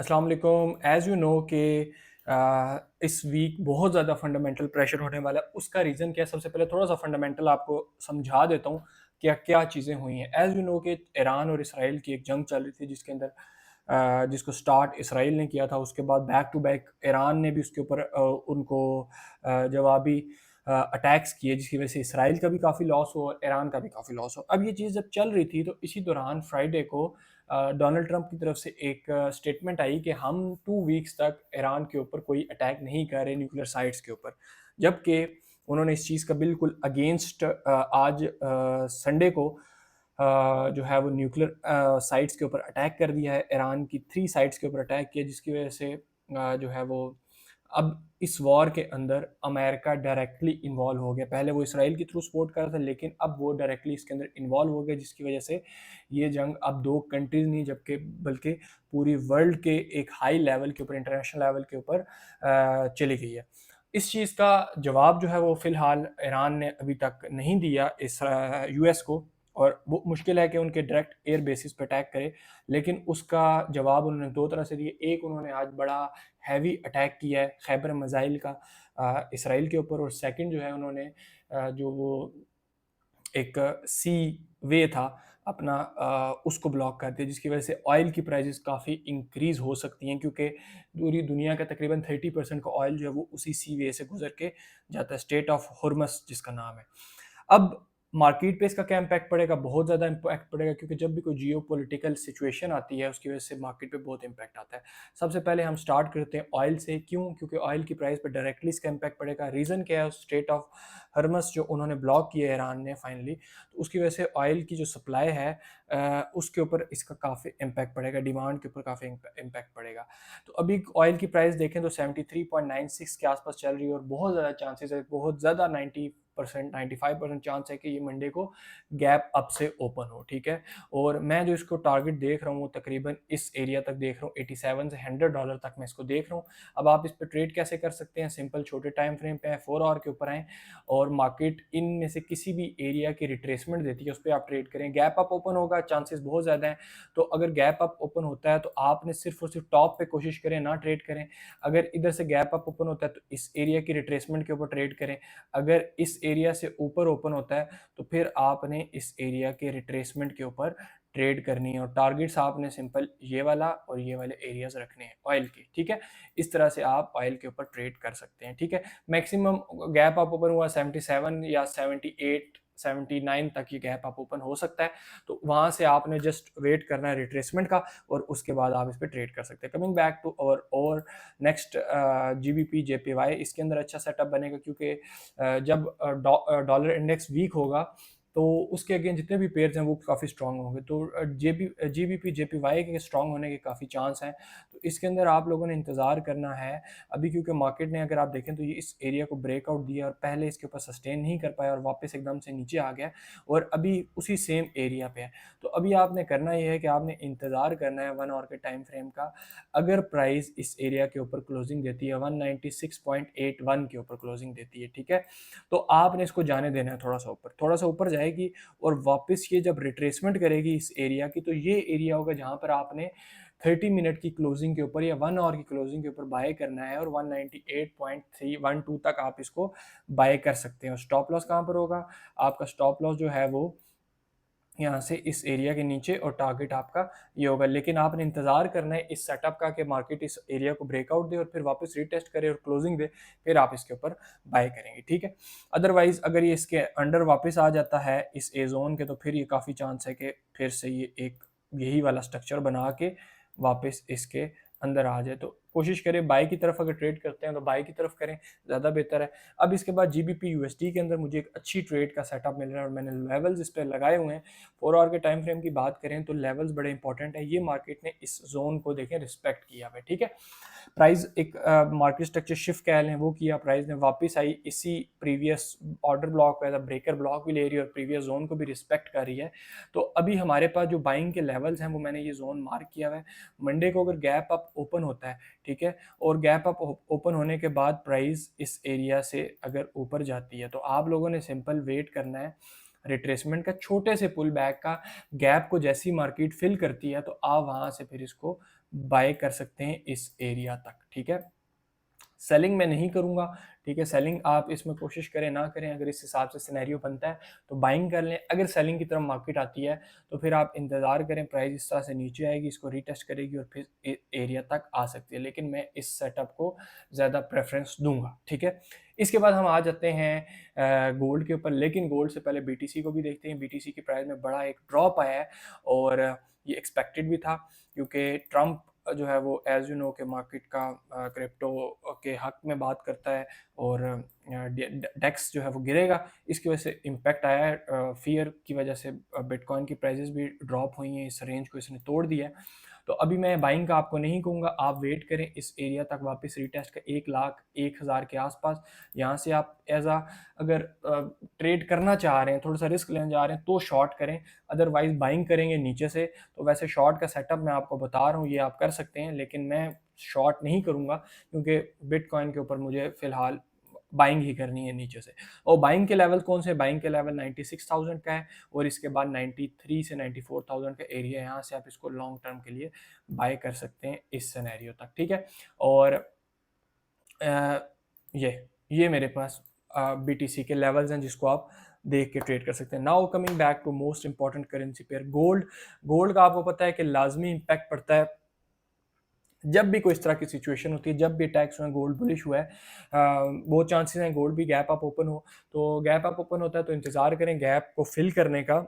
अस्सलाम वालेकुम। As you know कि इस वीक बहुत ज़्यादा फंडामेंटल प्रेशर होने वाला है। उसका रीज़न क्या है? सबसे पहले थोड़ा-सा फंडामेंटल आपको समझा देता हूँ, क्या-क्या चीज़ें हुई हैं। एज़ यू नो कि ईरान और इसराइल की एक जंग चल रही थी जिसके अंदर जिसको स्टार्ट इसराइल ने किया था, उसके बाद बैक टू बैक ईरान ने भी उसके ऊपर उनको जवाबी अटैक्स किए, जिसकी वजह से इसराइल का भी काफ़ी लॉस हुआ, ईरान का भी काफ़ी लॉस हुआ। अब ये चीज़ जब चल रही थी तो इसी दौरान फ्राइडे को डोनाल्ड ट्रंप की तरफ से एक स्टेटमेंट आई कि हम 2 वीक्स तक ईरान के ऊपर कोई अटैक नहीं कर रहे न्यूक्लियर साइट्स के ऊपर। जबकि उन्होंने इस चीज़ का बिल्कुल अगेंस्ट आज संडे को जो है वो न्यूक्लियर साइट्स के ऊपर अटैक कर दिया है। ईरान की 3 साइट्स के ऊपर अटैक किया, जिसकी वजह से जो है वो अब इस वॉर के अंदर अमेरिका डायरेक्टली इन्वॉल्व हो गया। पहले वो इसराइल के थ्रू सपोर्ट कर रहा था, लेकिन अब वो डायरेक्टली इसके अंदर इन्वॉल्व हो गया, जिसकी वजह से ये जंग अब 2 कंट्रीज़ नहीं जबकि बल्कि पूरी वर्ल्ड के एक हाई लेवल के ऊपर, इंटरनेशनल लेवल के ऊपर चली गई है। इस चीज़ का जवाब जो है वो फ़िलहाल ईरान ने अभी तक नहीं दिया इस यूएस को, और वो मुश्किल है कि उनके डायरेक्ट एयर बेसिस पे अटैक करे, लेकिन उसका जवाब उन्होंने 2 तरह से दिए। एक, उन्होंने आज बड़ा हैवी अटैक किया है खैबर मिसाइल का इसराइल के ऊपर, और सेकंड जो है उन्होंने जो वो एक सी वे था अपना उसको ब्लॉक कर दिया, जिसकी वजह से ऑयल की प्राइसेस काफ़ी इंक्रीज़ हो सकती हैं, क्योंकि पूरी दुनिया का तकरीबन 30% का ऑयल जो है वो उसी सी वे से गुजर के जाता है, स्टेट ऑफ हुर्मस जिसका नाम है। अब मार्केट पे इसका क्या इम्पैक्ट पड़ेगा? बहुत ज़्यादा इम्पैक्ट पड़ेगा, क्योंकि जब भी कोई जियोपॉलिटिकल सिचुएशन आती है उसकी वजह से मार्केट पे बहुत इम्पैक्ट आता है। सबसे पहले हम स्टार्ट करते हैं ऑयल से। क्यों? क्योंकि ऑयल की प्राइस पे डायरेक्टली इसका इम्पैक्ट पड़ेगा। रीज़न क्या है? उस स्ट्रेट ऑफ हॉर्मज़ जो उन्होंने ब्लॉक किया है ईरान ने फाइनली, तो उसकी वजह से ऑयल की जो सप्लाई है उसके ऊपर इसका काफ़ी इम्पैक्ट पड़ेगा, डिमांड के ऊपर काफ़ी इम्पैक्ट पड़ेगा। तो अभी ऑयल की प्राइस देखें तो 73.96 के आसपास चल रही है, और बहुत ज़्यादा चांसेस है, बहुत ज़्यादा 90% 95% चांस है कि ये मंडे को गैप अप से ओपन हो, ठीक है? और मैं जो इसको टारगेट देख रहा हूँ वो तकरीबन इस एरिया तक देख रहा हूँ, 87 से $100 तक मैं इसको देख रहा हूँ। अब आप इस पे ट्रेड कैसे कर सकते हैं? सिंपल छोटे टाइम फ्रेम पे आएँ, 4 आवर के ऊपर आएँ, और मार्केट इनमें से किसी भी एरिया की रिट्रेसमेंट देती है, उस पे आप ट्रेड करें। गैप अप ओपन होगा, चांसेस बहुत ज़्यादा हैं, तो अगर गैप अप ओपन होता है तो आपने सिर्फ़ और सिर्फ़ टॉप पे कोशिश करें, ना ट्रेड करें। अगर इधर से गैप अप ओपन होता है तो इस एरिया की रिट्रेसमेंट के ऊपर ट्रेड करें। अगर इस एरिया से ऊपर ओपन होता है तो फिर आपने इस एरिया के रिट्रेसमेंट के ऊपर ट्रेड करनी है, और टारगेट्स आपने सिंपल ये वाला और ये वाले एरियाज़ रखने हैं ऑयल के, ठीक है? इस तरह से आप ऑयल के ऊपर ट्रेड कर सकते हैं, ठीक है? मैक्सिमम गैप अप ओपन हुआ 77 या 78 79 तक ये गैप अप ओपन हो सकता है, तो वहाँ से आपने जस्ट वेट करना है रिट्रेसमेंट का, और उसके बाद आप इस पे ट्रेड कर सकते हैं। कमिंग बैक टू और नेक्स्ट जीबीपी जेपीवाई, इसके अंदर अच्छा सेटअप बनेगा, क्योंकि जब डॉलर इंडेक्स वीक होगा तो उसके अगेंस्ट जितने भी पेयर्स हैं वो काफ़ी स्ट्रॉन्ग होंगे, तो जीबीपी जेपीवाई के स्ट्रॉन्ग होने के काफ़ी चांस हैं। तो इसके अंदर आप लोगों ने इंतज़ार करना है अभी, क्योंकि मार्केट ने, अगर आप देखें तो ये इस एरिया को ब्रेकआउट दिया और पहले इसके ऊपर सस्टेन नहीं कर पाया और वापस एकदम से नीचे आ गया, और अभी उसी सेम एरिया पे है। तो अभी आपने करना ये है कि आपने इंतज़ार करना है 1 आवर के टाइम फ्रेम का। अगर प्राइस इस एरिया के ऊपर क्लोजिंग देती है, 196.81 के ऊपर क्लोजिंग देती है, ठीक है? तो आपने इसको जाने देना है थोड़ा सा ऊपर जाएगी, और वापस ये जब रिट्रेसमेंट करेगी इस एरिया की, तो ये एरिया होगा जहाँ पर आपने 30 मिनट की क्लोजिंग के ऊपर या 1 आवर की क्लोजिंग के ऊपर बाय करना है, और 198.312 तक आप इसको बाय कर सकते हैं। और स्टॉप लॉस कहाँ पर होगा? आपका स्टॉप लॉस जो है वो यहाँ से इस एरिया के नीचे, और टारगेट आपका ये होगा। लेकिन आपने इंतज़ार करना है इस सेटअप का कि मार्केट इस एरिया को ब्रेकआउट दे और फिर वापस रीटेस्ट करे और क्लोजिंग दे, फिर आप इसके ऊपर बाय करेंगे, ठीक है? अदरवाइज़ अगर ये इसके अंडर वापस आ जाता है इस ए ज़ोन के, तो फिर ये काफ़ी चांस है कि फिर से ये एक यही वाला स्ट्रक्चर बना के वापस इसके अंदर आ जाए। तो कोशिश करें बाय की तरफ, अगर ट्रेड करते हैं तो बाय की तरफ करें, ज़्यादा बेहतर है। अब इसके बाद जीबीपी यूएसडी के अंदर मुझे एक अच्छी ट्रेड का सेटअप मिल रहा है, और मैंने लेवल्स इस पे लगाए हुए हैं। 4 आवर के टाइम फ्रेम की बात करें तो लेवल्स बड़े इंपॉर्टेंट है। ये मार्केट ने इस जोन को देखें रिस्पेक्ट किया हुआ है, ठीक है? प्राइस एक मार्केट स्ट्रक्चर शिफ्ट कह लें वो किया, प्राइस ने वापस आई इसी प्रीवियस ऑर्डर ब्लॉक पे, ब्रेकर ब्लॉक भी ले रही है और प्रीवियस जोन को भी रिस्पेक्ट कर रही है। तो अभी हमारे पास जो बाइंग के लेवल्स हैं वो मैंने ये जोन मार्क किया हुआ है। मंडे को अगर गैप अप ओपन होता है, ठीक है, और गैप अप ओपन होने के बाद प्राइस इस एरिया से अगर ऊपर जाती है, तो आप लोगों ने सिंपल वेट करना है रिट्रेसमेंट का, छोटे से पुल बैक का गैप को जैसी मार्केट फिल करती है तो आप वहाँ से फिर इसको बाय कर सकते हैं इस एरिया तक, ठीक है। सेलिंग मैं नहीं करूँगा, ठीक है। सेलिंग आप इसमें कोशिश करें ना करें, अगर इस हिसाब से सिनेरियो बनता है तो बाइंग कर लें। अगर सेलिंग की तरफ मार्केट आती है तो फिर आप इंतज़ार करें, प्राइस इस तरह से नीचे आएगी, इसको रीटेस्ट करेगी और फिर एरिया तक आ सकती है, लेकिन मैं इस सेटअप को ज़्यादा प्रेफरेंस दूंगा, ठीक है। इसके बाद हम आ जाते हैं गोल्ड के ऊपर, लेकिन गोल्ड से पहले बीटीसी को भी देखते हैं। बीटीसी की प्राइस में बड़ा एक ड्रॉप आया है और ये एक्सपेक्टेड भी था, क्योंकि ट्रंप जो है वो एज यू नो के मार्केट का क्रिप्टो के हक में बात करता है और डेक्स जो है वो गिरेगा, इसकी वजह से इम्पैक्ट आया है। फियर की वजह से बिटकॉइन की प्राइसेस भी ड्रॉप हुई हैं, इस रेंज को इसने तोड़ दिया है। तो अभी मैं बाइंग का आपको नहीं कहूँगा, आप वेट करें इस एरिया तक वापस रीटेस्ट का 1,01,000 के आसपास। यहाँ से आप एज आ अगर ट्रेड करना चाह रहे हैं, थोड़ा सा रिस्क लेना चाह रहे हैं तो शॉर्ट करें, अदरवाइज बाइंग करेंगे नीचे से। तो वैसे शॉर्ट का सेटअप मैं आपको बता रहा हूँ, ये आप कर सकते हैं, लेकिन मैं शॉर्ट नहीं करूँगा क्योंकि बिटकॉइन के ऊपर मुझे फ़िलहाल बाइंग ही करनी है नीचे से। और बाइंग के लेवल कौन से? बाइंग के लेवल 96,000 का है और इसके बाद 93 से 94,000 का एरिया है, यहाँ से आप इसको लॉन्ग टर्म के लिए बाय कर सकते हैं इस सिनेरियो तक, ठीक है। और अ, ये मेरे पास बीटीसी के लेवल्स हैं जिसको आप देख के ट्रेड कर सकते हैं। Now coming back to most important currency pair gold. Gold का आपको पता है कि लाजमी इम्पैक्ट पड़ता है जब भी कोई इस तरह की सिचुएशन होती है, जब भी अटैक्स हुए, गोल्ड बुलिश हुआ है, बहुत चांसेस हैं गोल्ड भी गैप अप ओपन हो। तो गैप अप ओपन होता है तो इंतज़ार करें गैप को फिल करने का,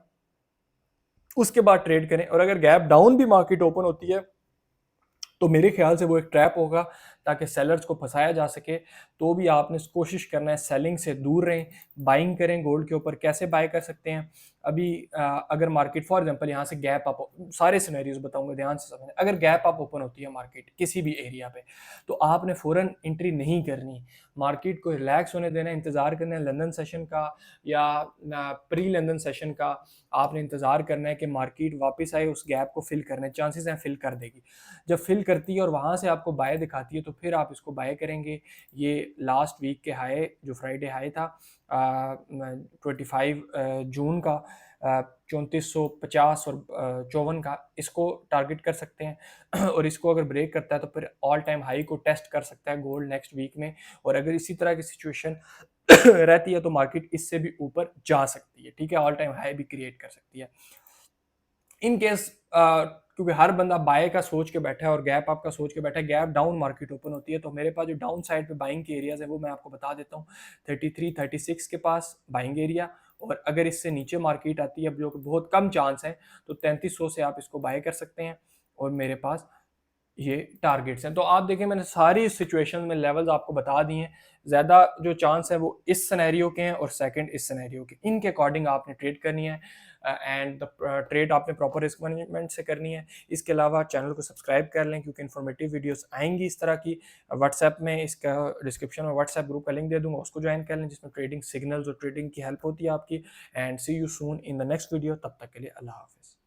उसके बाद ट्रेड करें। और अगर गैप डाउन भी मार्केट ओपन होती है तो मेरे ख्याल से वो एक ट्रैप होगा ताकि सेलर्स को फंसाया जा सके। तो भी आपने कोशिश करना है सेलिंग से दूर रहें, बाइंग करें गोल्ड के ऊपर। कैसे बाय कर सकते हैं? अभी अगर मार्केट फॉर एग्जांपल यहाँ से गैप अप, सारे सिनेरियोज बताऊंगा ध्यान से समझें। अगर गैप अप ओपन होती है मार्केट किसी भी एरिया पे तो आपने फ़ौरन एंट्री नहीं करनी, मार्केट को रिलैक्स होने देना, इंतज़ार करना है लंदन सेशन का या प्री लंदन सेशन का। आपने इंतज़ार करना है कि मार्केट वापस आए, उस गैप को फिल करने चांसेस हैं फिल कर देगी। जब फिल करती है और वहाँ से आपको बाय दिखाती है तो फिर आप इसको बाय करेंगे। ये लास्ट वीक के हाई, जो फ्राइडे हाई था 25 जून का 3450 और 54 का, इसको टारगेट कर सकते हैं और इसको अगर ब्रेक करता है तो फिर ऑल टाइम हाई को टेस्ट कर सकता है गोल्ड नेक्स्ट वीक में। और अगर इसी तरह की सिचुएशन रहती है तो मार्केट इससे भी ऊपर जा सकती है, ठीक है, ऑल टाइम हाई भी क्रिएट कर सकती है। इन केस क्योंकि हर बंदा बाय का सोच के बैठा है और गैप अप का सोच के बैठा है, गैप डाउन मार्केट ओपन होती है तो मेरे पास जो डाउन साइड पे बाइंग के एरियाज है वो मैं आपको बता देता हूँ। 33 36 के पास बाइंग एरिया, और अगर इससे नीचे मार्केट आती है जो कि बहुत कम चांस है तो 3300 से आप इसको बाय कर सकते हैं। और मेरे पास ये टारगेट्स हैं। तो आप देखें मैंने सारी सिचुएशन में लेवल्स आपको बता दिए हैं। ज़्यादा जो चांस है वो इस सिनेरियो के हैं और सेकंड इस सिनेरियो के, इनके अकॉर्डिंग आपने ट्रेड करनी है एंड ट्रेड आपने प्रॉपर रिस्क मैनेजमेंट से करनी है। इसके अलावा चैनल को सब्सक्राइब कर लें क्योंकि इन्फॉर्मेटिव वीडियोस आएंगी इस तरह की। व्हाट्सएप में इसका डिस्क्रिप्शन में व्हाट्सएप ग्रुप का लिंक दे दूंगा, उसको ज्वाइन कर लें जिसमें ट्रेडिंग सिग्नल्स और ट्रेडिंग की हेल्प होती है आपकी। And see you soon in the next video, तब तक के लिए अल्लाह हाफिज़।